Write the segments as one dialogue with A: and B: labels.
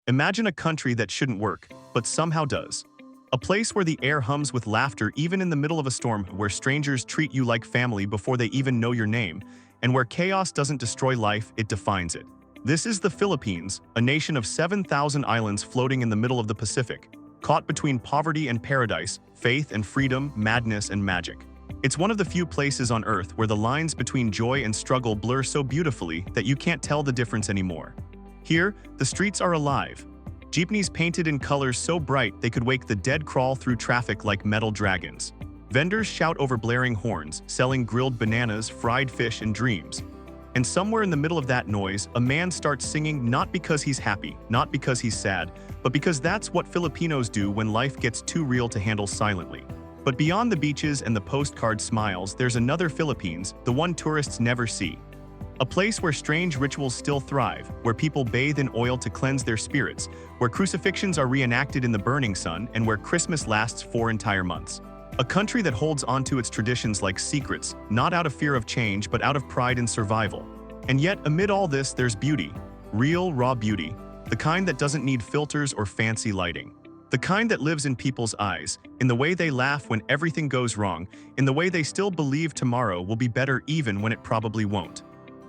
A: Imagine a country that shouldn't work, but somehow does. A place where the air hums with laughter even in the middle of a storm, where strangers treat you like family before they even know your name, and where chaos doesn't destroy life, it defines it. This is the Philippines, a nation of 7,000 islands floating in the middle of the Pacific, caught between poverty and paradise, faith and freedom, madness and magic. It's one of the few places on Earth where the lines between joy and struggle blur so beautifully that you can't tell the difference anymore. Here, the streets are alive. Jeepneys painted in colors so bright they could wake the dead crawl through traffic like metal dragons. Vendors shout over blaring horns, selling grilled bananas, fried fish, and dreams. And somewhere in the middle of that noise, a man starts singing not because he's happy, not because he's sad, but because that's what Filipinos do when life gets too real to handle silently. But beyond the beaches and the postcard smiles, there's another Philippines, the one tourists never see. A place where strange rituals still thrive, where people bathe in oil to cleanse their spirits, where crucifixions are reenacted in the burning sun, and where Christmas lasts 4 entire months. A country that holds onto its traditions like secrets, not out of fear of change, but out of pride in survival. And yet, amid all this, there's beauty. Real, raw beauty. The kind that doesn't need filters or fancy lighting. The kind that lives in people's eyes, in the way they laugh when everything goes wrong, in the way they still believe tomorrow will be better even when it probably won't.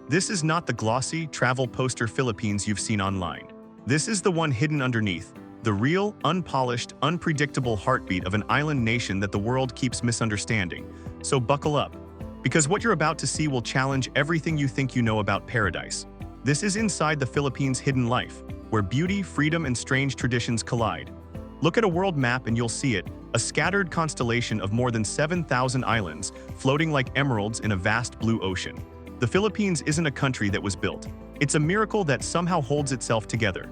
A: This is not the glossy, travel poster Philippines you've seen online. This is the one hidden underneath, the real, unpolished, unpredictable heartbeat of an island nation that the world keeps misunderstanding. So buckle up, because what you're about to see will challenge everything you think you know about paradise. This is inside the Philippines' hidden life, where beauty, freedom, and strange traditions collide. Look at a world map and you'll see it, a scattered constellation of more than 7,000 islands, floating like emeralds in a vast blue ocean. The Philippines isn't a country that was built. It's a miracle that somehow holds itself together.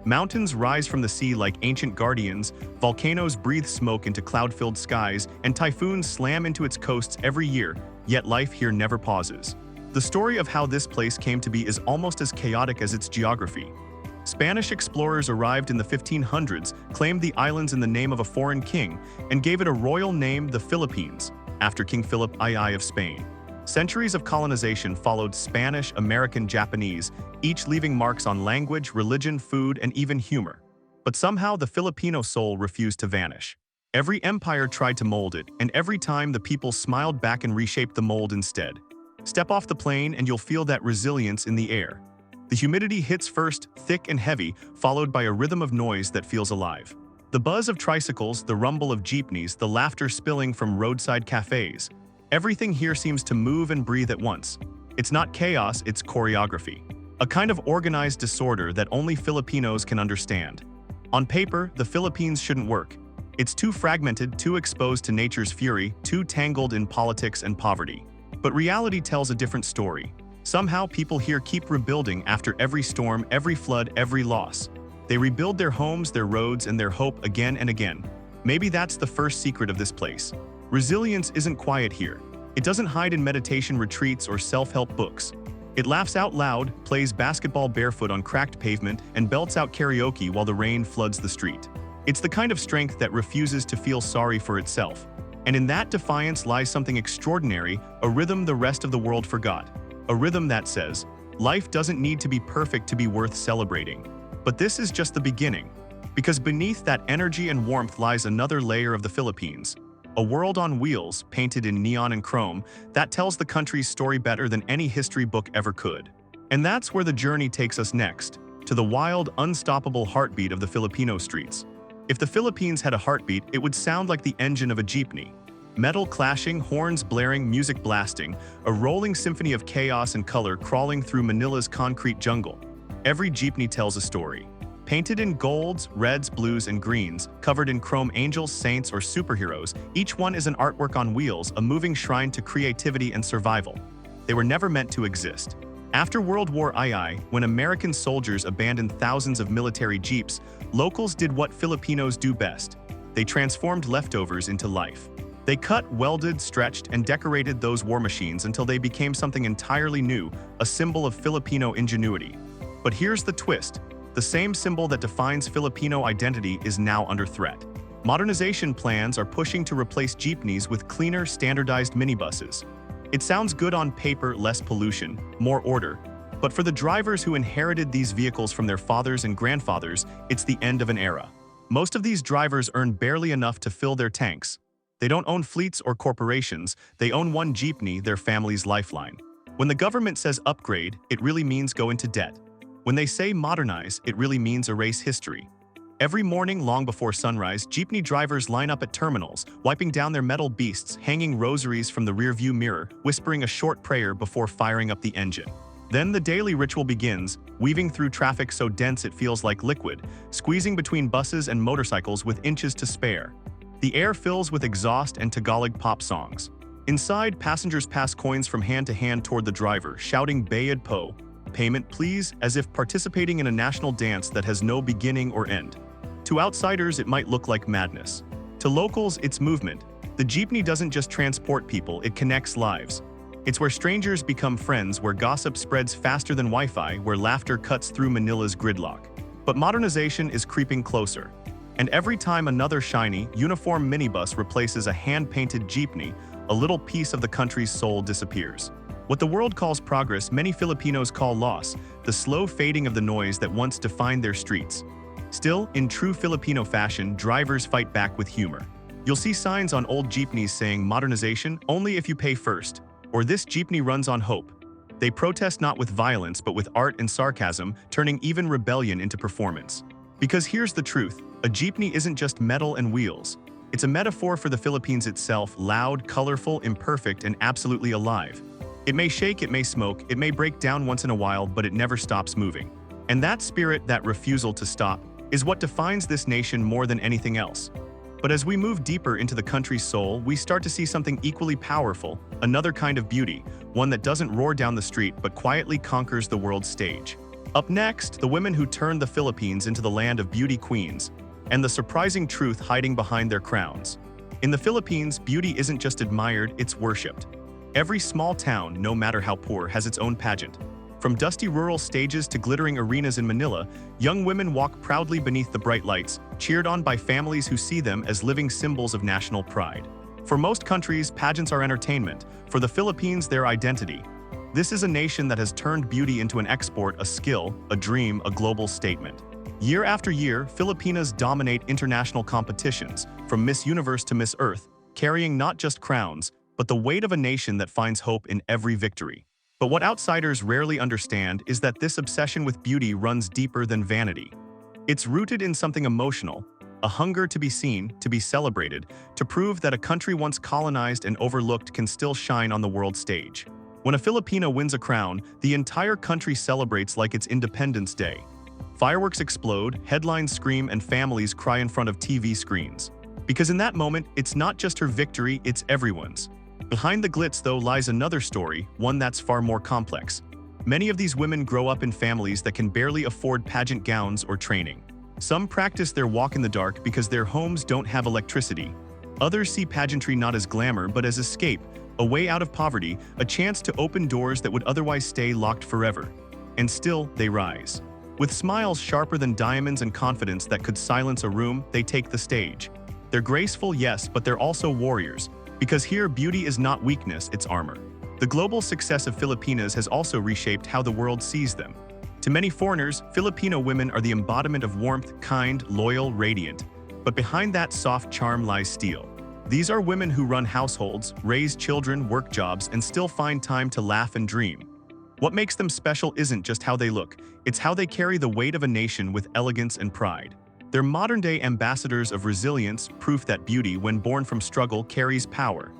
A: Mountains rise from the sea like ancient guardians, volcanoes breathe smoke into cloud-filled skies, and typhoons slam into its coasts every year, yet life here never pauses. The story of how this place came to be is almost as chaotic as its geography. Spanish explorers arrived in the 1500s, claimed the islands in the name of a foreign king, and gave it a royal name, the Philippines, after King Philip II of Spain. Centuries of colonization followed Spanish, American, Japanese, each leaving marks on language, religion, food, and even humor. But somehow the Filipino soul refused to vanish. Every empire tried to mold it, and every time the people smiled back and reshaped the mold instead. Step off the plane and you'll feel that resilience in the air. The humidity hits first, thick and heavy, followed by a rhythm of noise that feels alive. The buzz of tricycles, the rumble of jeepneys, the laughter spilling from roadside cafes. Everything here seems to move and breathe at once. It's not chaos, it's choreography. A kind of organized disorder that only Filipinos can understand. On paper, the Philippines shouldn't work. It's too fragmented, too exposed to nature's fury, too tangled in politics and poverty. But reality tells a different story. Somehow people here keep rebuilding after every storm, every flood, every loss. They rebuild their homes, their roads, and their hope again and again. Maybe that's the first secret of this place. Resilience isn't quiet here. It doesn't hide in meditation retreats or self-help books. It laughs out loud, plays basketball barefoot on cracked pavement, and belts out karaoke while the rain floods the street. It's the kind of strength that refuses to feel sorry for itself. And in that defiance lies something extraordinary, a rhythm the rest of the world forgot. A rhythm that says, life doesn't need to be perfect to be worth celebrating. But this is just the beginning. Because beneath that energy and warmth lies another layer of the Philippines. A world on wheels, painted in neon and chrome, that tells the country's story better than any history book ever could. And that's where the journey takes us next, to the wild, unstoppable heartbeat of the Filipino streets. If the Philippines had a heartbeat, it would sound like the engine of a jeepney. Metal clashing, horns blaring, music blasting, a rolling symphony of chaos and color crawling through Manila's concrete jungle. Every jeepney tells a story. Painted in golds, reds, blues, and greens, covered in chrome angels, saints, or superheroes, each one is an artwork on wheels, a moving shrine to creativity and survival. They were never meant to exist. After World War II, when American soldiers abandoned thousands of military jeeps, locals did what Filipinos do best. They transformed leftovers into life. They cut, welded, stretched, and decorated those war machines until they became something entirely new, a symbol of Filipino ingenuity. But here's the twist. The same symbol that defines Filipino identity is now under threat. Modernization plans are pushing to replace jeepneys with cleaner, standardized minibuses. It sounds good on paper, less pollution, more order. But for the drivers who inherited these vehicles from their fathers and grandfathers, it's the end of an era. Most of these drivers earn barely enough to fill their tanks. They don't own fleets or corporations, they own one jeepney, their family's lifeline. When the government says upgrade, it really means go into debt. When they say modernize, it really means erase history. Every morning long before sunrise, jeepney drivers line up at terminals, wiping down their metal beasts, hanging rosaries from the rearview mirror, whispering a short prayer before firing up the engine. Then the daily ritual begins, weaving through traffic so dense it feels like liquid, squeezing between buses and motorcycles with inches to spare. The air fills with exhaust and Tagalog pop songs. Inside, passengers pass coins from hand to hand toward the driver, shouting "Bayad po," payment please, as if participating in a national dance that has no beginning or end. To outsiders, it might look like madness. To locals, it's movement. The jeepney doesn't just transport people, it connects lives. It's where strangers become friends, where gossip spreads faster than Wi-Fi, where laughter cuts through Manila's gridlock. But modernization is creeping closer. And every time another shiny, uniform minibus replaces a hand-painted jeepney, a little piece of the country's soul disappears. What the world calls progress, many Filipinos call loss, the slow fading of the noise that once defined their streets. Still, in true Filipino fashion, drivers fight back with humor. You'll see signs on old jeepneys saying modernization only if you pay first, or this jeepney runs on hope. They protest not with violence but with art and sarcasm, turning even rebellion into performance. Because here's the truth, a jeepney isn't just metal and wheels. It's a metaphor for the Philippines itself, loud, colorful, imperfect, and absolutely alive. It may shake, it may smoke, it may break down once in a while, but it never stops moving. And that spirit, that refusal to stop, is what defines this nation more than anything else. But as we move deeper into the country's soul, we start to see something equally powerful, another kind of beauty, one that doesn't roar down the street but quietly conquers the world's stage. Up next, the women who turned the Philippines into the land of beauty queens, and the surprising truth hiding behind their crowns. In the Philippines, beauty isn't just admired, it's worshipped. Every small town, no matter how poor, has its own pageant. From dusty rural stages to glittering arenas in Manila, young women walk proudly beneath the bright lights, cheered on by families who see them as living symbols of national pride. For most countries, pageants are entertainment. For the Philippines, their identity. This is a nation that has turned beauty into an export, a skill, a dream, a global statement. Year after year, Filipinas dominate international competitions, from Miss Universe to Miss Earth, carrying not just crowns, but the weight of a nation that finds hope in every victory. But what outsiders rarely understand is that this obsession with beauty runs deeper than vanity. It's rooted in something emotional, a hunger to be seen, to be celebrated, to prove that a country once colonized and overlooked can still shine on the world stage. When a Filipino wins a crown, the entire country celebrates like it's Independence Day. Fireworks explode, headlines scream, and families cry in front of TV screens. Because in that moment, it's not just her victory, it's everyone's. Behind the glitz, though, lies another story, one that's far more complex. Many of these women grow up in families that can barely afford pageant gowns or training. Some practice their walk in the dark because their homes don't have electricity. Others see pageantry not as glamour but as escape, a way out of poverty, a chance to open doors that would otherwise stay locked forever. And still, they rise. With smiles sharper than diamonds and confidence that could silence a room, they take the stage. They're graceful, yes, but they're also warriors. Because here, beauty is not weakness, it's armor. The global success of Filipinas has also reshaped how the world sees them. To many foreigners, Filipino women are the embodiment of warmth, kind, loyal, radiant. But behind that soft charm lies steel. These are women who run households, raise children, work jobs, and still find time to laugh and dream. What makes them special isn't just how they look, it's how they carry the weight of a nation with elegance and pride. They're modern-day ambassadors of resilience, proof that beauty, when born from struggle, carries power.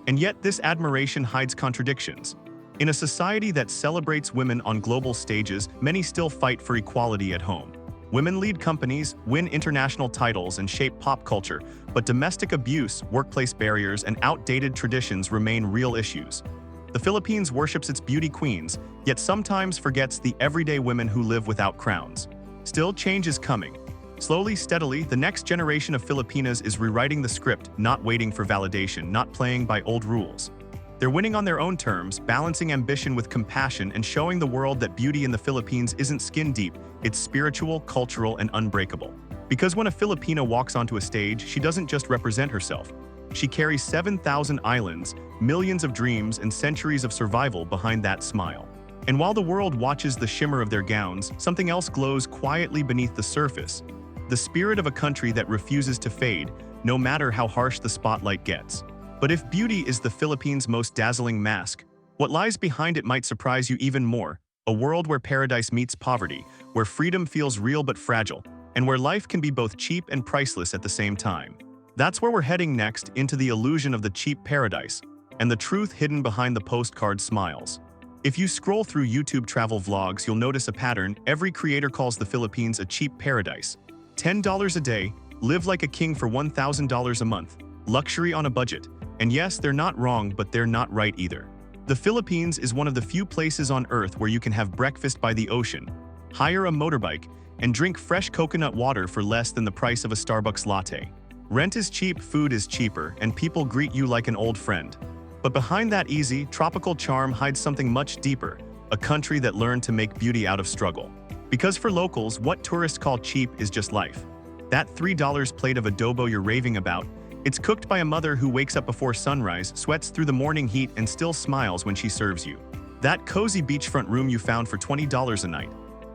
A: And yet this admiration hides contradictions. In a society that celebrates women on global stages, many still fight for equality at home. Women lead companies, win international titles, and shape pop culture, but domestic abuse, workplace barriers, and outdated traditions remain real issues. The Philippines worships its beauty queens, yet sometimes forgets the everyday women who live without crowns. Still, change is coming. Slowly, steadily, the next generation of Filipinas is rewriting the script, not waiting for validation, not playing by old rules. They're winning on their own terms, balancing ambition with compassion and showing the world that beauty in the Philippines isn't skin deep, it's spiritual, cultural, and unbreakable. Because when a Filipina walks onto a stage, she doesn't just represent herself. She carries 7,000 islands, millions of dreams, and centuries of survival behind that smile. And while the world watches the shimmer of their gowns, something else glows quietly beneath the surface. The spirit of a country that refuses to fade, no matter how harsh the spotlight gets. But if beauty is the Philippines' most dazzling mask, what lies behind it might surprise you even more. A world where paradise meets poverty, where freedom feels real but fragile, and where life can be both cheap and priceless at the same time. That's where we're heading next, into the illusion of the cheap paradise, and the truth hidden behind the postcard smiles. If you scroll through YouTube travel vlogs, you'll notice a pattern. Every creator calls the Philippines a cheap paradise. $10 a day, live like a king for $1,000 a month, luxury on a budget. And yes, they're not wrong, but they're not right either. The Philippines is one of the few places on earth where you can have breakfast by the ocean, hire a motorbike, and drink fresh coconut water for less than the price of a Starbucks latte. Rent is cheap, food is cheaper, and people greet you like an old friend. But behind that easy, tropical charm hides something much deeper, a country that learned to make beauty out of struggle. Because for locals, what tourists call cheap is just life. That $3 plate of adobo you're raving about, it's cooked by a mother who wakes up before sunrise, sweats through the morning heat, and still smiles when she serves you. That cozy beachfront room you found for $20 a night,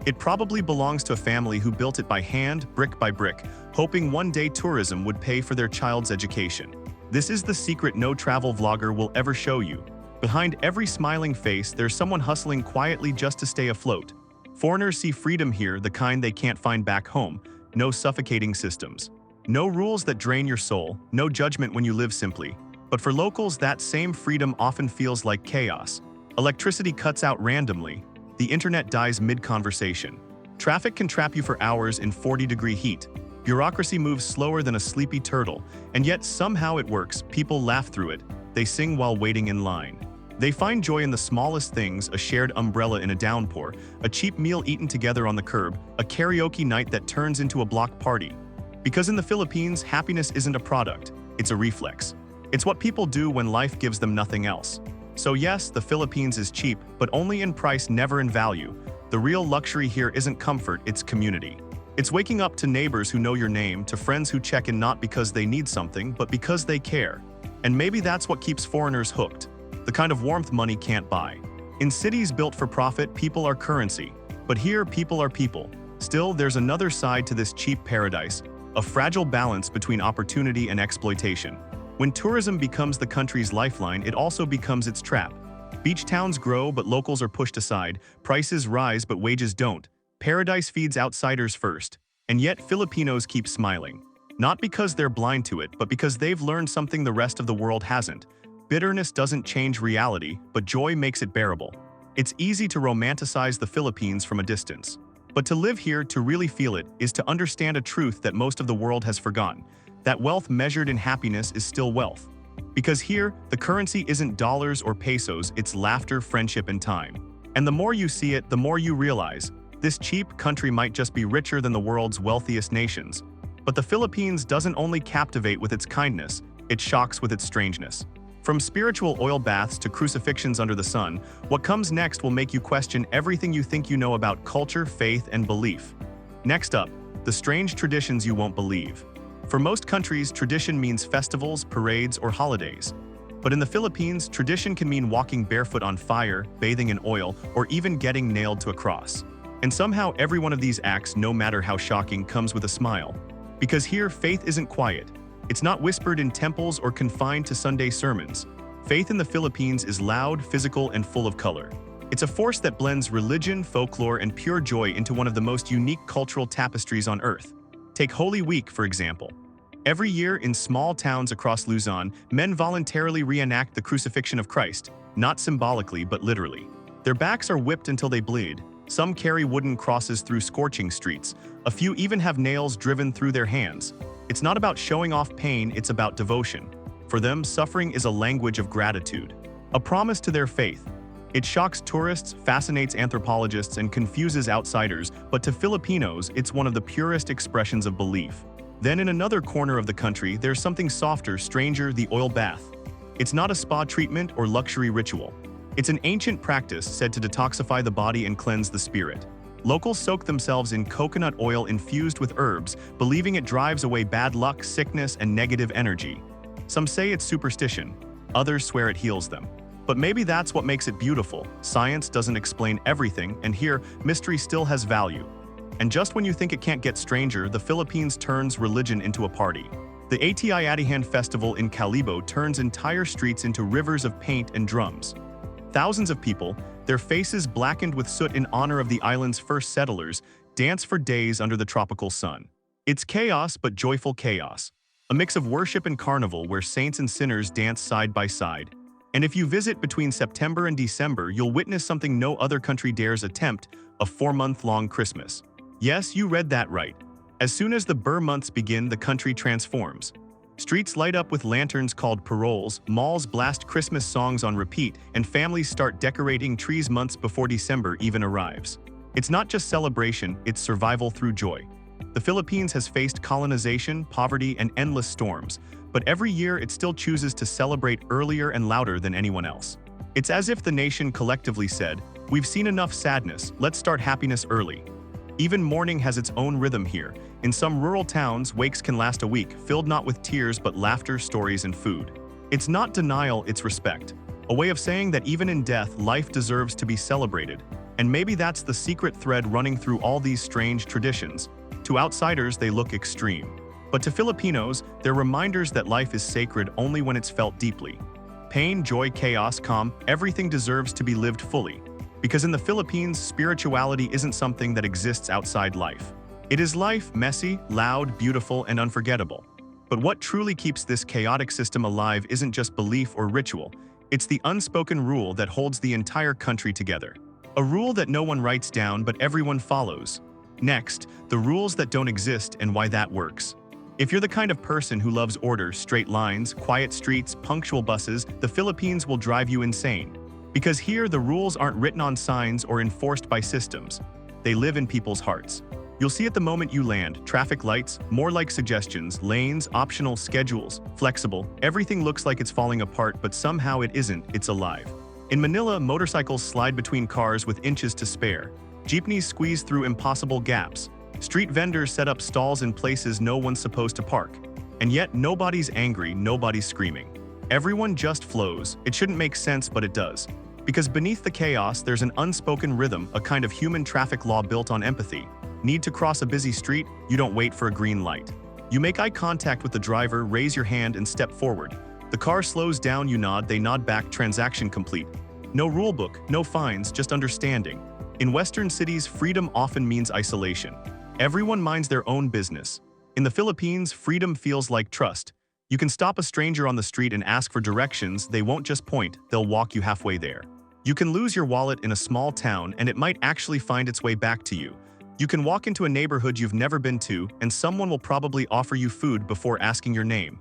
A: it probably belongs to a family who built it by hand, brick by brick, hoping one day tourism would pay for their child's education. This is the secret no travel vlogger will ever show you. Behind every smiling face, there's someone hustling quietly just to stay afloat. Foreigners see freedom here, the kind they can't find back home. No suffocating systems. No rules that drain your soul, no judgment when you live simply. But for locals, that same freedom often feels like chaos. Electricity cuts out randomly. The internet dies mid-conversation. Traffic can trap you for hours in 40-degree heat. Bureaucracy moves slower than a sleepy turtle, and yet somehow it works. People laugh through it. They sing while waiting in line. They find joy in the smallest things, a shared umbrella in a downpour, a cheap meal eaten together on the curb, a karaoke night that turns into a block party. Because in the Philippines, happiness isn't a product, it's a reflex. It's what people do when life gives them nothing else. So yes, the Philippines is cheap, but only in price, never in value. The real luxury here isn't comfort, it's community. It's waking up to neighbors who know your name, to friends who check in not because they need something, but because they care. And maybe that's what keeps foreigners hooked. The kind of warmth money can't buy. In cities built for profit, people are currency. But here, people are people. Still, there's another side to this cheap paradise. A fragile balance between opportunity and exploitation. When tourism becomes the country's lifeline, it also becomes its trap. Beach towns grow, but locals are pushed aside. Prices rise, but wages don't. Paradise feeds outsiders first. And yet Filipinos keep smiling. Not because they're blind to it, but because they've learned something the rest of the world hasn't. Bitterness doesn't change reality, but joy makes it bearable. It's easy to romanticize the Philippines from a distance. But to live here, to really feel it, is to understand a truth that most of the world has forgotten. That wealth measured in happiness is still wealth. Because here, the currency isn't dollars or pesos, it's laughter, friendship, and time. And the more you see it, the more you realize, this cheap country might just be richer than the world's wealthiest nations. But the Philippines doesn't only captivate with its kindness, it shocks with its strangeness. From spiritual oil baths to crucifixions under the sun, what comes next will make you question everything you think you know about culture, faith, and belief. Next up, the strange traditions you won't believe. For most countries, tradition means festivals, parades, or holidays. But in the Philippines, tradition can mean walking barefoot on fire, bathing in oil, or even getting nailed to a cross. And somehow every one of these acts, no matter how shocking, comes with a smile. Because here, faith isn't quiet. It's not whispered in temples or confined to Sunday sermons. Faith in the Philippines is loud, physical, and full of color. It's a force that blends religion, folklore, and pure joy into one of the most unique cultural tapestries on earth. Take Holy Week, for example. Every year in small towns across Luzon, men voluntarily reenact the crucifixion of Christ, not symbolically but literally. Their backs are whipped until they bleed. Some carry wooden crosses through scorching streets. A few even have nails driven through their hands. It's not about showing off pain, it's about devotion. For them, suffering is a language of gratitude, a promise to their faith. It shocks tourists, fascinates anthropologists, and confuses outsiders, but to Filipinos, it's one of the purest expressions of belief. Then in another corner of the country, there's something softer, stranger, the oil bath. It's not a spa treatment or luxury ritual. It's an ancient practice said to detoxify the body and cleanse the spirit. Locals soak themselves in coconut oil infused with herbs, believing it drives away bad luck, sickness, and negative energy. Some say it's superstition. Others swear it heals them. But maybe that's what makes it beautiful. Science doesn't explain everything, and here, mystery still has value. And just when you think it can't get stranger, the Philippines turns religion into a party. The Ati festival in Calibo turns entire streets into rivers of paint and drums. Thousands of people, their faces blackened with soot in honor of the island's first settlers, dance for days under the tropical sun. It's chaos, but joyful chaos. A mix of worship and carnival where saints and sinners dance side by side. And if you visit between September and December, you'll witness something no other country dares attempt, a 4-month-long Christmas. Yes, you read that right. As soon as the Burr months begin, the country transforms. Streets light up with lanterns called paroles, malls blast Christmas songs on repeat, and families start decorating trees months before December even arrives. It's not just celebration, it's survival through joy. The Philippines has faced colonization, poverty, and endless storms, but every year it still chooses to celebrate earlier and louder than anyone else. It's as if the nation collectively said, "We've seen enough sadness, let's start happiness early." Even mourning has its own rhythm here. In some rural towns, wakes can last a week, filled not with tears but laughter, stories, and food. It's not denial, it's respect. A way of saying that even in death, life deserves to be celebrated. And maybe that's the secret thread running through all these strange traditions. To outsiders, they look extreme. But to Filipinos, they're reminders that life is sacred only when it's felt deeply. Pain, joy, chaos, calm, everything deserves to be lived fully. Because in the Philippines, spirituality isn't something that exists outside life. It is life, messy, loud, beautiful, and unforgettable. But what truly keeps this chaotic system alive isn't just belief or ritual. It's the unspoken rule that holds the entire country together. A rule that no one writes down but everyone follows. Next, the rules that don't exist and why that works. If you're the kind of person who loves order, straight lines, quiet streets, punctual buses, the Philippines will drive you insane. Because here, the rules aren't written on signs or enforced by systems. They live in people's hearts. You'll see it the moment you land. Traffic lights, more like suggestions, lanes, optional schedules, flexible. Everything looks like it's falling apart, but somehow it isn't, it's alive. In Manila, motorcycles slide between cars with inches to spare. Jeepneys squeeze through impossible gaps. Street vendors set up stalls in places no one's supposed to park. And yet, nobody's angry, nobody's screaming. Everyone just flows. It shouldn't make sense, but it does. Because beneath the chaos, there's an unspoken rhythm, a kind of human traffic law built on empathy. Need to cross a busy street? You don't wait for a green light. You make eye contact with the driver, raise your hand, and step forward. The car slows down, you nod, they nod back, transaction complete. No rulebook, no fines, just understanding. In Western cities, freedom often means isolation. Everyone minds their own business. In the Philippines, freedom feels like trust. You can stop a stranger on the street and ask for directions, they won't just point, they'll walk you halfway there. You can lose your wallet in a small town and it might actually find its way back to you. You can walk into a neighborhood you've never been to and someone will probably offer you food before asking your name.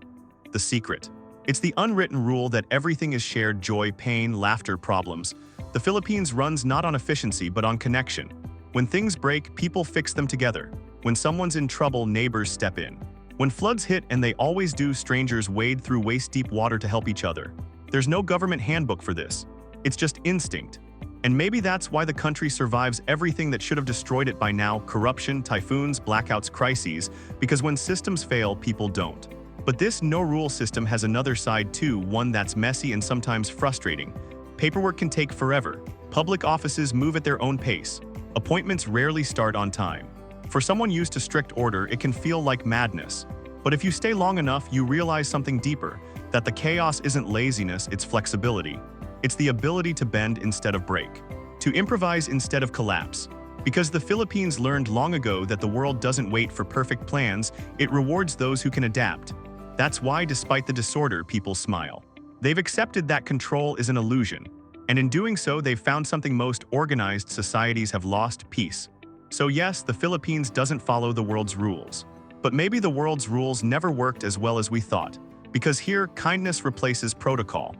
A: The secret. It's the unwritten rule that everything is shared: joy, pain, laughter, problems. The Philippines runs not on efficiency but on connection. When things break, people fix them together. When someone's in trouble, neighbors step in. When floods hit, and they always do, strangers wade through waist-deep water to help each other. There's no government handbook for this. It's just instinct. And maybe that's why the country survives everything that should have destroyed it by now: corruption, typhoons, blackouts, crises, because when systems fail, people don't. But this no-rule system has another side too, one that's messy and sometimes frustrating. Paperwork can take forever. Public offices move at their own pace. Appointments rarely start on time. For someone used to strict order, it can feel like madness. But if you stay long enough, you realize something deeper, that the chaos isn't laziness, it's flexibility. It's the ability to bend instead of break, to improvise instead of collapse. Because the Philippines learned long ago that the world doesn't wait for perfect plans, it rewards those who can adapt. That's why, despite the disorder, people smile. They've accepted that control is an illusion. And in doing so, they've found something most organized societies have lost: peace. So yes, the Philippines doesn't follow the world's rules. But maybe the world's rules never worked as well as we thought. Because here, kindness replaces protocol.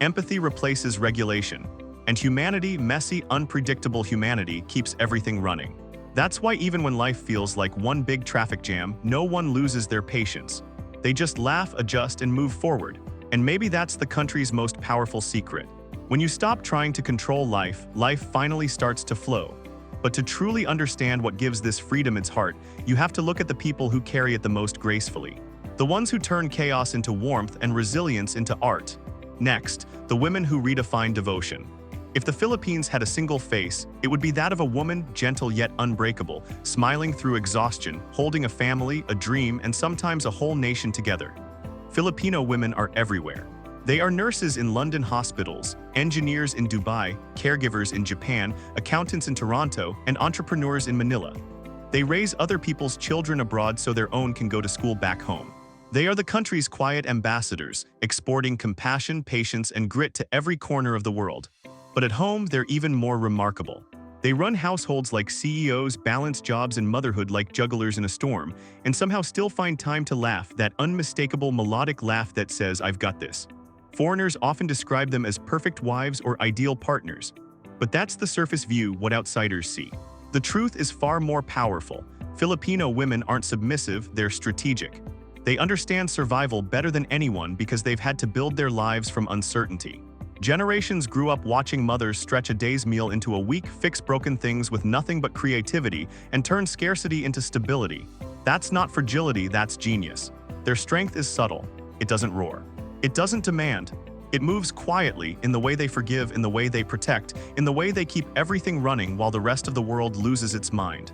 A: Empathy replaces regulation. And humanity, messy, unpredictable humanity, keeps everything running. That's why even when life feels like one big traffic jam, no one loses their patience. They just laugh, adjust, and move forward. And maybe that's the country's most powerful secret. When you stop trying to control life, life finally starts to flow. But to truly understand what gives this freedom its heart, you have to look at the people who carry it the most gracefully. The ones who turn chaos into warmth and resilience into art. Next, the women who redefine devotion. If the Philippines had a single face, it would be that of a woman, gentle yet unbreakable, smiling through exhaustion, holding a family, a dream, and sometimes a whole nation together. Filipino women are everywhere. They are nurses in London hospitals, engineers in Dubai, caregivers in Japan, accountants in Toronto, and entrepreneurs in Manila. They raise other people's children abroad so their own can go to school back home. They are the country's quiet ambassadors, exporting compassion, patience, and grit to every corner of the world. But at home, they're even more remarkable. They run households like CEOs, balance jobs and motherhood like jugglers in a storm, and somehow still find time to laugh, that unmistakable melodic laugh that says, "I've got this." Foreigners often describe them as perfect wives or ideal partners. But that's the surface view, what outsiders see. The truth is far more powerful. Filipino women aren't submissive, they're strategic. They understand survival better than anyone because they've had to build their lives from uncertainty. Generations grew up watching mothers stretch a day's meal into a week, fix broken things with nothing but creativity, and turn scarcity into stability. That's not fragility, that's genius. Their strength is subtle. It doesn't roar. It doesn't demand. It moves quietly, in the way they forgive, in the way they protect, in the way they keep everything running while the rest of the world loses its mind.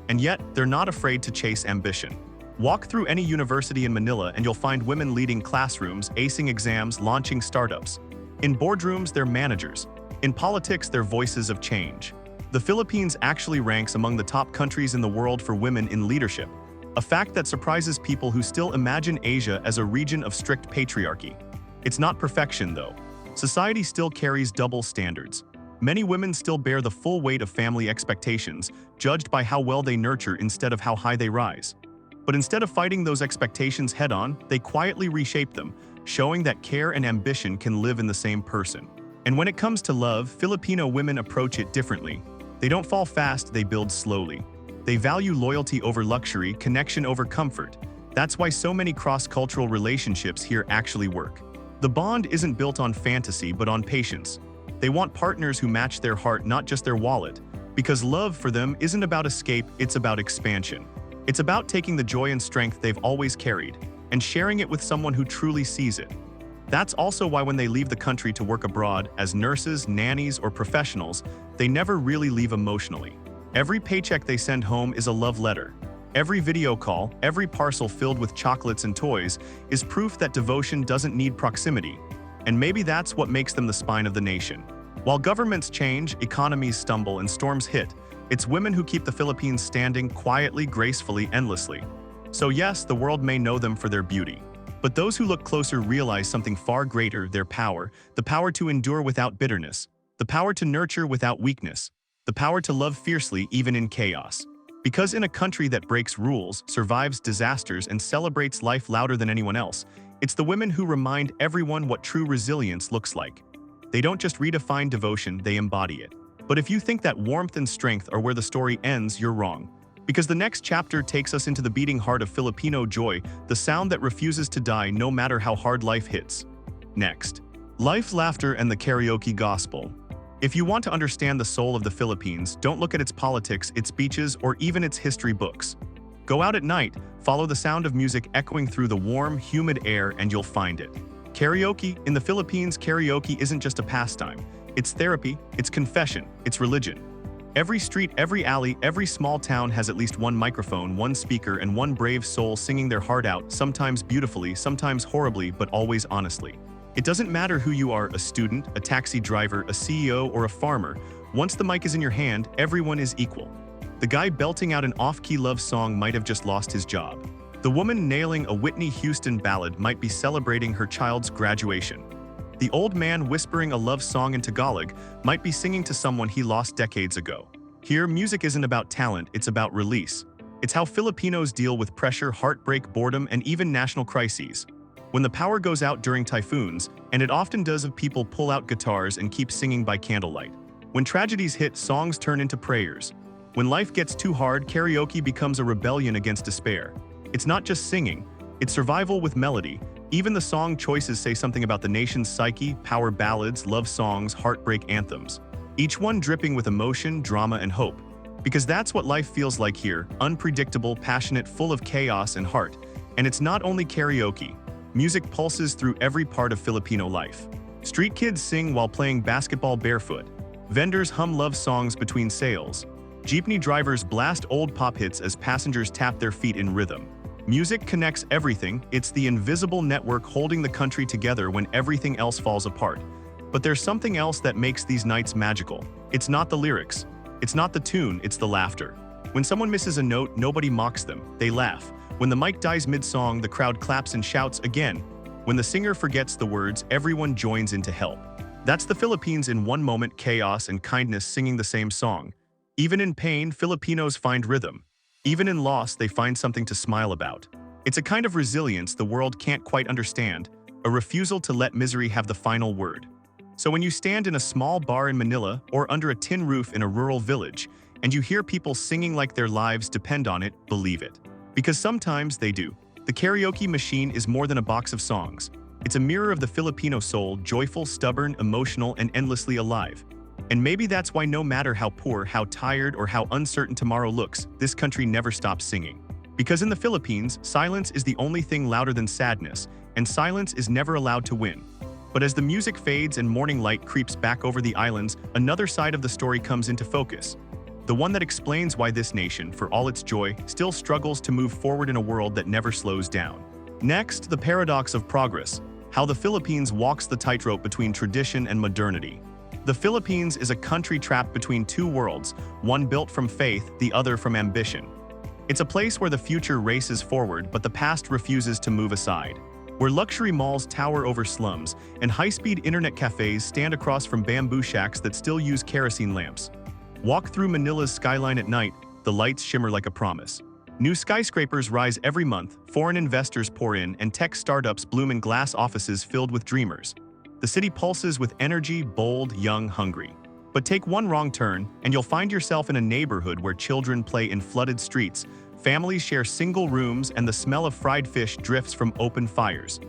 A: And yet, they're not afraid to chase ambition. Walk through any university in Manila and you'll find women leading classrooms, acing exams, launching startups. In boardrooms, they're managers. In politics, they're voices of change. The Philippines actually ranks among the top countries in the world for women in leadership, a fact that surprises people who still imagine Asia as a region of strict patriarchy. It's not perfection, though. Society still carries double standards. Many women still bear the full weight of family expectations, judged by how well they nurture instead of how high they rise. But instead of fighting those expectations head-on, they quietly reshape them, showing that care and ambition can live in the same person. And when it comes to love, Filipino women approach it differently. They don't fall fast, they build slowly. They value loyalty over luxury, connection over comfort. That's why so many cross-cultural relationships here actually work. The bond isn't built on fantasy, but on patience. They want partners who match their heart, not just their wallet. Because love for them isn't about escape, it's about expansion. It's about taking the joy and strength they've always carried and sharing it with someone who truly sees it. That's also why when they leave the country to work abroad as nurses, nannies, or professionals, they never really leave emotionally. Every paycheck they send home is a love letter. Every video call, every parcel filled with chocolates and toys is proof that devotion doesn't need proximity. And maybe that's what makes them the spine of the nation. While governments change, economies stumble, and storms hit, it's women who keep the Philippines standing quietly, gracefully, endlessly. So yes, the world may know them for their beauty. But those who look closer realize something far greater, their power, the power to endure without bitterness, the power to nurture without weakness, the power to love fiercely even in chaos. Because in a country that breaks rules, survives disasters, and celebrates life louder than anyone else, it's the women who remind everyone what true resilience looks like. They don't just redefine devotion, they embody it. But if you think that warmth and strength are where the story ends, you're wrong. Because the next chapter takes us into the beating heart of Filipino joy, the sound that refuses to die no matter how hard life hits. Next, life, laughter, and the karaoke gospel. If you want to understand the soul of the Philippines, don't look at its politics, its beaches, or even its history books. Go out at night, follow the sound of music echoing through the warm, humid air, and you'll find it. Karaoke. In the Philippines, karaoke isn't just a pastime. It's therapy, it's confession, it's religion. Every street, every alley, every small town has at least one microphone, one speaker, and one brave soul singing their heart out, sometimes beautifully, sometimes horribly, but always honestly. It doesn't matter who you are, a student, a taxi driver, a CEO, or a farmer. Once the mic is in your hand, everyone is equal. The guy belting out an off-key love song might have just lost his job. The woman nailing a Whitney Houston ballad might be celebrating her child's graduation. The old man whispering a love song in Tagalog might be singing to someone he lost decades ago. Here, music isn't about talent, it's about release. It's how Filipinos deal with pressure, heartbreak, boredom, and even national crises. When the power goes out during typhoons, and it often does, if people pull out guitars and keep singing by candlelight. When tragedies hit, songs turn into prayers. When life gets too hard, karaoke becomes a rebellion against despair. It's not just singing, it's survival with melody. Even the song choices say something about the nation's psyche: power ballads, love songs, heartbreak anthems. Each one dripping with emotion, drama, and hope. Because that's what life feels like here: unpredictable, passionate, full of chaos and heart. And it's not only karaoke. Music pulses through every part of Filipino life. Street kids sing while playing basketball barefoot. Vendors hum love songs between sales. Jeepney drivers blast old pop hits as passengers tap their feet in rhythm. Music connects everything. It's the invisible network holding the country together when everything else falls apart. But there's something else that makes these nights magical. It's not the lyrics. It's not the tune, it's the laughter. When someone misses a note, nobody mocks them. They laugh. When the mic dies mid-song, the crowd claps and shouts again. When the singer forgets the words, everyone joins in to help. That's the Philippines in one moment, chaos and kindness singing the same song. Even in pain, Filipinos find rhythm. Even in loss, they find something to smile about. It's a kind of resilience the world can't quite understand, a refusal to let misery have the final word. So when you stand in a small bar in Manila or under a tin roof in a rural village, and you hear people singing like their lives depend on it, believe it. Because sometimes they do. The karaoke machine is more than a box of songs. It's a mirror of the Filipino soul, joyful, stubborn, emotional, and endlessly alive. And maybe that's why no matter how poor, how tired, or how uncertain tomorrow looks, this country never stops singing. Because in the Philippines, silence is the only thing louder than sadness, and silence is never allowed to win. But as the music fades and morning light creeps back over the islands, another side of the story comes into focus. The one that explains why this nation, for all its joy, still struggles to move forward in a world that never slows down. Next, the paradox of progress, how the Philippines walks the tightrope between tradition and modernity. The Philippines is a country trapped between two worlds, one built from faith, the other from ambition. It's a place where the future races forward, but the past refuses to move aside. Where luxury malls tower over slums, and high-speed internet cafes stand across from bamboo shacks that still use kerosene lamps. Walk through Manila's skyline at night, the lights shimmer like a promise. New skyscrapers rise every month, foreign investors pour in, and tech startups bloom in glass offices filled with dreamers. The city pulses with energy, bold, young, hungry. But take one wrong turn, and you'll find yourself in a neighborhood where children play in flooded streets, families share single rooms, and the smell of fried fish drifts from open fires.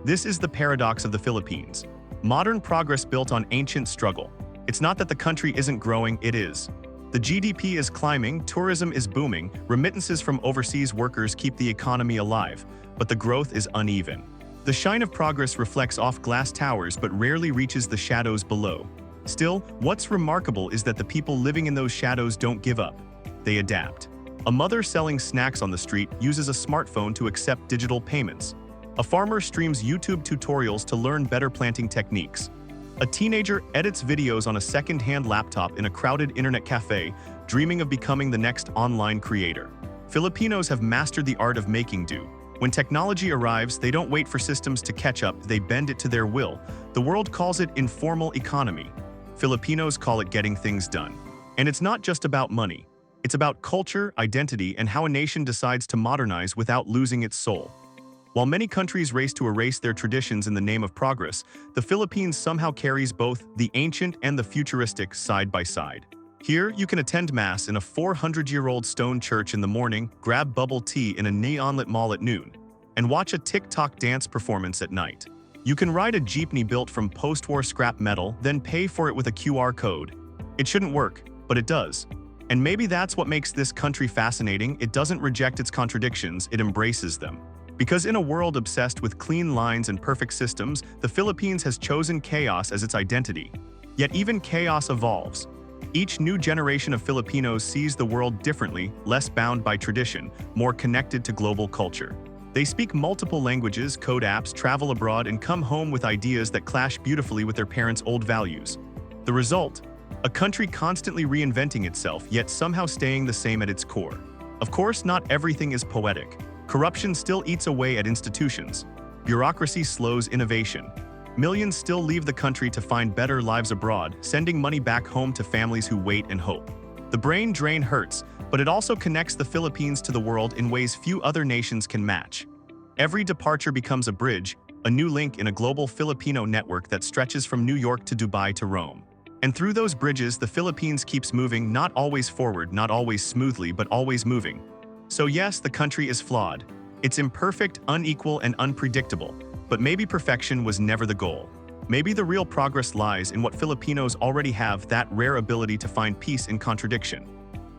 A: This is the paradox of the Philippines. Modern progress built on ancient struggle. It's not that the country isn't growing, it is. The GDP is climbing, tourism is booming, remittances from overseas workers keep the economy alive, but the growth is uneven. The shine of progress reflects off glass towers but rarely reaches the shadows below. Still, what's remarkable is that the people living in those shadows don't give up. They adapt. A mother selling snacks on the street uses a smartphone to accept digital payments. A farmer streams YouTube tutorials to learn better planting techniques. A teenager edits videos on a second-hand laptop in a crowded internet cafe, dreaming of becoming the next online creator. Filipinos have mastered the art of making do. When technology arrives, they don't wait for systems to catch up, they bend it to their will. The world calls it informal economy. Filipinos call it getting things done. And it's not just about money. It's about culture, identity, and how a nation decides to modernize without losing its soul. While many countries race to erase their traditions in the name of progress, the Philippines somehow carries both the ancient and the futuristic side by side. Here, you can attend Mass in a 400-year-old stone church in the morning, grab bubble tea in a neon-lit mall at noon, and watch a TikTok dance performance at night. You can ride a jeepney built from post-war scrap metal, then pay for it with a QR code. It shouldn't work, but it does. And maybe that's what makes this country fascinating. It doesn't reject its contradictions, it embraces them. Because in a world obsessed with clean lines and perfect systems, the Philippines has chosen chaos as its identity. Yet even chaos evolves. Each new generation of Filipinos sees the world differently, less bound by tradition, more connected to global culture. They speak multiple languages, code apps, travel abroad, and come home with ideas that clash beautifully with their parents' old values. The result? A country constantly reinventing itself, yet somehow staying the same at its core. Of course, not everything is poetic. Corruption still eats away at institutions. Bureaucracy slows innovation. Millions still leave the country to find better lives abroad, sending money back home to families who wait and hope. The brain drain hurts, but it also connects the Philippines to the world in ways few other nations can match. Every departure becomes a bridge, a new link in a global Filipino network that stretches from New York to Dubai to Rome. And through those bridges, the Philippines keeps moving, not always forward, not always smoothly, but always moving. So yes, the country is flawed. It's imperfect, unequal, and unpredictable. But maybe perfection was never the goal. Maybe the real progress lies in what Filipinos already have, that rare ability to find peace in contradiction.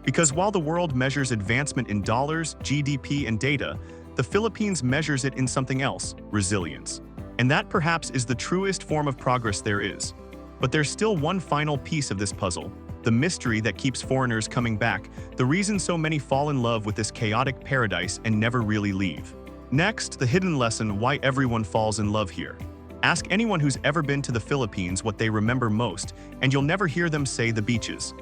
A: Because while the world measures advancement in dollars, GDP, and data, the Philippines measures it in something else: resilience. And that perhaps is the truest form of progress there is. But there's still one final piece of this puzzle, the mystery that keeps foreigners coming back, the reason so many fall in love with this chaotic paradise and never really leave. Next, the hidden lesson why everyone falls in love here. Ask anyone who's ever been to the Philippines what they remember most, and you'll never hear them say the beaches.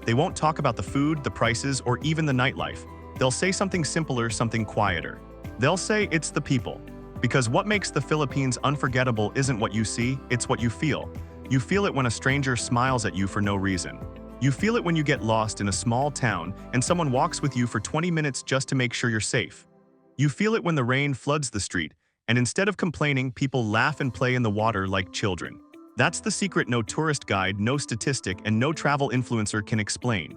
A: They won't talk about the food, the prices, or even the nightlife. They'll say something simpler, something quieter. They'll say it's the people. Because what makes the Philippines unforgettable isn't what you see, it's what you feel. You feel it when a stranger smiles at you for no reason. You feel it when you get lost in a small town and someone walks with you for 20 minutes just to make sure you're safe. You feel it when the rain floods the street, and instead of complaining, people laugh and play in the water like children. That's the secret no tourist guide, no statistic, and no travel influencer can explain.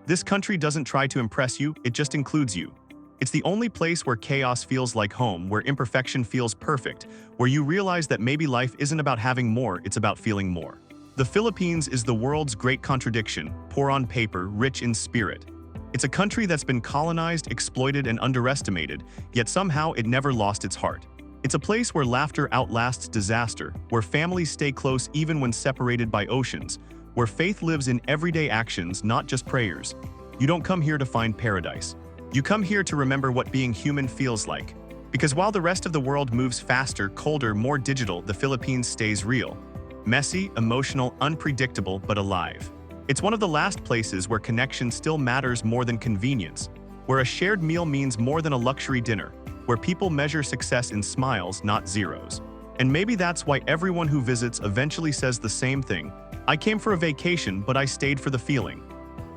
A: This country doesn't try to impress you, it just includes you. It's the only place where chaos feels like home, where imperfection feels perfect, where you realize that maybe life isn't about having more, it's about feeling more. The Philippines is the world's great contradiction, poor on paper, rich in spirit. It's a country that's been colonized, exploited, and underestimated, yet somehow it never lost its heart. It's a place where laughter outlasts disaster, where families stay close even when separated by oceans, where faith lives in everyday actions, not just prayers. You don't come here to find paradise. You come here to remember what being human feels like. Because while the rest of the world moves faster, colder, more digital, the Philippines stays real. Messy, emotional, unpredictable, but alive. It's one of the last places where connection still matters more than convenience, where a shared meal means more than a luxury dinner, where people measure success in smiles, not zeros. And maybe that's why everyone who visits eventually says the same thing. I came for a vacation, but I stayed for the feeling.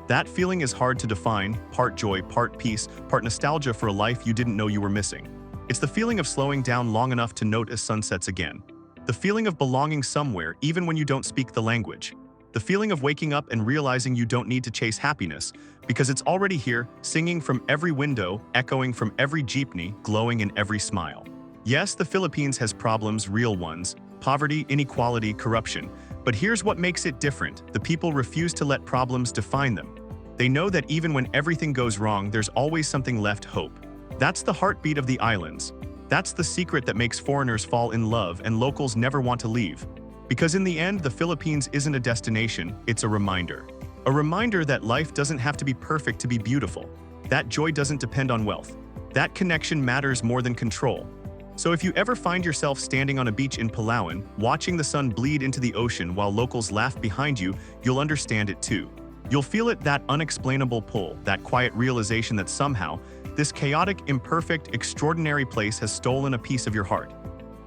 A: That feeling is hard to define, part joy, part peace, part nostalgia for a life you didn't know you were missing. It's the feeling of slowing down long enough to notice sunsets again. The feeling of belonging somewhere even when you don't speak the language. The feeling of waking up and realizing you don't need to chase happiness, because it's already here, singing from every window, echoing from every jeepney, glowing in every smile. Yes, the Philippines has problems, real ones, poverty, inequality, corruption. But here's what makes it different. The people refuse to let problems define them. They know that even when everything goes wrong, there's always something left: hope. That's the heartbeat of the islands. That's the secret that makes foreigners fall in love and locals never want to leave. Because in the end, the Philippines isn't a destination, it's a reminder. A reminder that life doesn't have to be perfect to be beautiful. That joy doesn't depend on wealth. That connection matters more than control. So if you ever find yourself standing on a beach in Palawan, watching the sun bleed into the ocean while locals laugh behind you, you'll understand it too. You'll feel it, that unexplainable pull, that quiet realization that somehow, this chaotic, imperfect, extraordinary place has stolen a piece of your heart.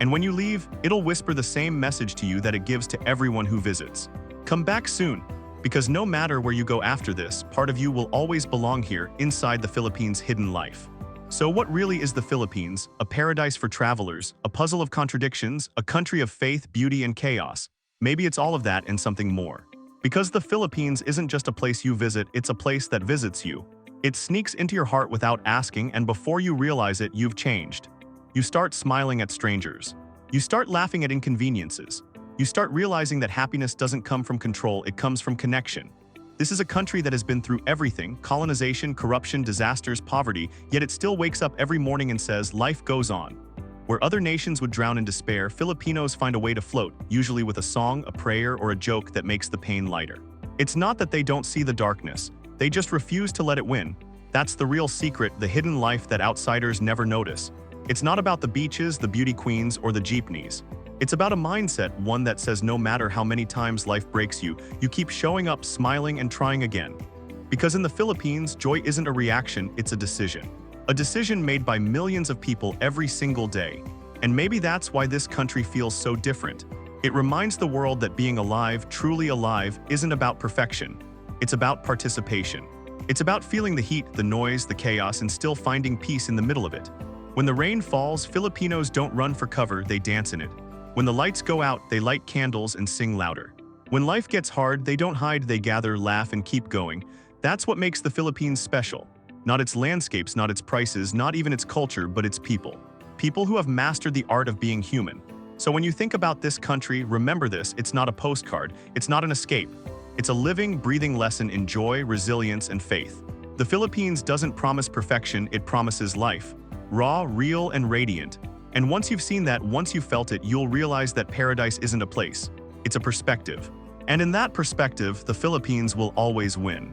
A: And when you leave, it'll whisper the same message to you that it gives to everyone who visits. Come back soon, because no matter where you go after this, part of you will always belong here, inside the Philippines' hidden life. So what really is the Philippines? A paradise for travelers, a puzzle of contradictions, a country of faith, beauty, and chaos. Maybe it's all of that and something more. Because the Philippines isn't just a place you visit, it's a place that visits you. It sneaks into your heart without asking, and before you realize it, you've changed. You start smiling at strangers. You start laughing at inconveniences. You start realizing that happiness doesn't come from control, it comes from connection. This is a country that has been through everything: colonization, corruption, disasters, poverty, yet it still wakes up every morning and says, life goes on. Where other nations would drown in despair, Filipinos find a way to float, usually with a song, a prayer, or a joke that makes the pain lighter. It's not that they don't see the darkness, they just refuse to let it win. That's the real secret, the hidden life that outsiders never notice. It's not about the beaches, the beauty queens, or the jeepneys. It's about a mindset, one that says no matter how many times life breaks you, you keep showing up, smiling, and trying again. Because in the Philippines, joy isn't a reaction, it's a decision. A decision made by millions of people every single day. And maybe that's why this country feels so different. It reminds the world that being alive, truly alive, isn't about perfection. It's about participation. It's about feeling the heat, the noise, the chaos, and still finding peace in the middle of it. When the rain falls, Filipinos don't run for cover, they dance in it. When the lights go out, they light candles and sing louder. When life gets hard, they don't hide, they gather, laugh, and keep going. That's what makes the Philippines special. Not its landscapes, not its prices, not even its culture, but its people. People who have mastered the art of being human. So when you think about this country, remember this: it's not a postcard, it's not an escape. It's a living, breathing lesson in joy, resilience, and faith. The Philippines doesn't promise perfection, it promises life. Raw, real, and radiant. And once you've seen that, once you've felt it, you'll realize that paradise isn't a place, it's a perspective. And in that perspective, the Philippines will always win.